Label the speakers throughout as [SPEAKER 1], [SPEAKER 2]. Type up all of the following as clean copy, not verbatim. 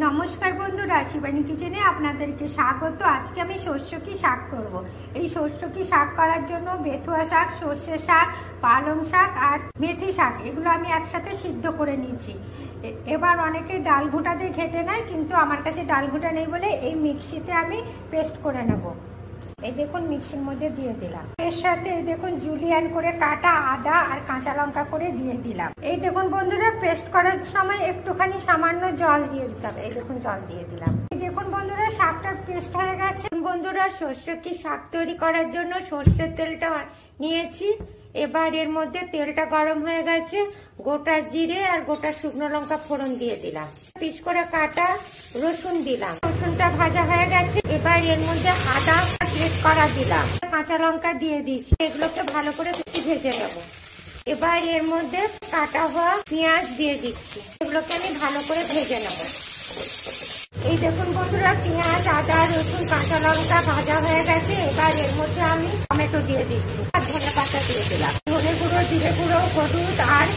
[SPEAKER 1] নমস্কার বন্ধুরা, শিবানী কিচেনে আপনাদেরকে স্বাগত। আজকে আমি শস্যকি শাক করব। এই শস্যকি শাক করার জন্য বেথুয়া শাক, সর্ষে শাক, পালং শাক আর মেথি শাক এগুলো আমি একসাথে সিদ্ধ করে নিয়েছি। এবার অনেকে ডাল ঘুঁটা দিয়ে ঘেটে নেয়, কিন্তু আমার কাছে ডাল ঘুঁটা নেই বলে এই মিক্সিতে আমি পেস্ট করে নেব। এই দেখুন মিক্সির মধ্যে দিয়ে দিলাম। এর সাথে এই দেখুন জুলিয়ান করে কাটা আদা আর কাঁচা লঙ্কা করে দিয়ে দিলাম। এই দেখুন বন্ধুরা, পেস্ট করার সময় একটুখানি সামান্য জল দিয়ে দিতে হবে। এই দেখুন জল দিয়ে দিলাম। এই দেখুন বন্ধুরা, শাকটা পেস্ট হয়ে গেছে। বন্ধুরা, শস্যকি শাক তৈরি করার জন্য সর্ষের তেলটা নিয়েছি। এবার এর মধ্যে তেলটা গরম হয়ে গেছে, গোটা জিরে আর গোটা শুকনো লঙ্কা ফোড়ন দিয়ে দিলাম। পিস করে কাটা রসুন দিলাম। রসুনটা ভাজা হয়ে গেছে। এবার এর মধ্যে আদা গ্রেট করা দিলাম, কাঁচা লঙ্কা দিয়ে দিচ্ছি। এগুলোকে ভালো করে ভেজে নেব। এবার এর মধ্যে কাটা হওয়া পেঁয়াজ দিয়ে দিচ্ছি। এগুলোকে আমি ভালো করে ভেজে নেব। এই দেখুন বন্ধুরা, পেঁয়াজ, আদা, রসুন, কাঁচা লঙ্কা ভাজা হয়ে গেছে। এবার এর মধ্যে আমি টমেটো দিয়ে দিচ্ছি আর ধনে পাতা দিয়ে দিলাম। ধনে গুঁড়ো, জিরে গুঁড়ো, হলুদ আর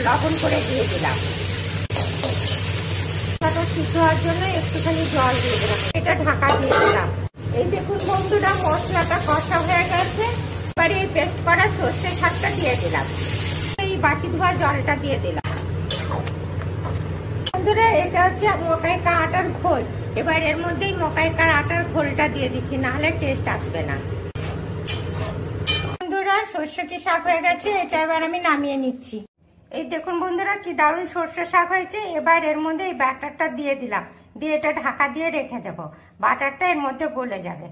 [SPEAKER 1] লবণ করে দিয়ে দিলাম। সিদ্ধ হওয়ার জন্য একটুখানি জল দিয়ে দিলাম। এটা ঢাকা দিয়ে দিলাম। এই দেখুন বন্ধুরা, মশলাটা কষা হয়ে গেছে। এবার এই পেস্ট করা সর্ষের শাকটা দিয়ে দিলাম। এই বাটি ধোয়া জলটা দিয়ে দিলাম। বন্ধুরা, এটা হচ্ছে মকাইকার আটার ঘোল। এবার এর মধ্যেই মকাইকার আটার ঘোলটা দিয়ে দিচ্ছি, নাহলে টেস্ট আসবে না। বন্ধুরা, শস্যকি শাক হয়ে গেছে। এটা এবার আমি নামিয়ে নিচ্ছি। এই দেখুন বন্ধুরা, কি দারুণ সর্ষে শাক হয়েছে। এবার এর মধ্যে এই ব্যাটারটা দিয়ে দিলাম, দিয়ে এটা ঢাকা দিয়ে রেখে দেবো। বাটারটা এর মধ্যে গলে যাবে।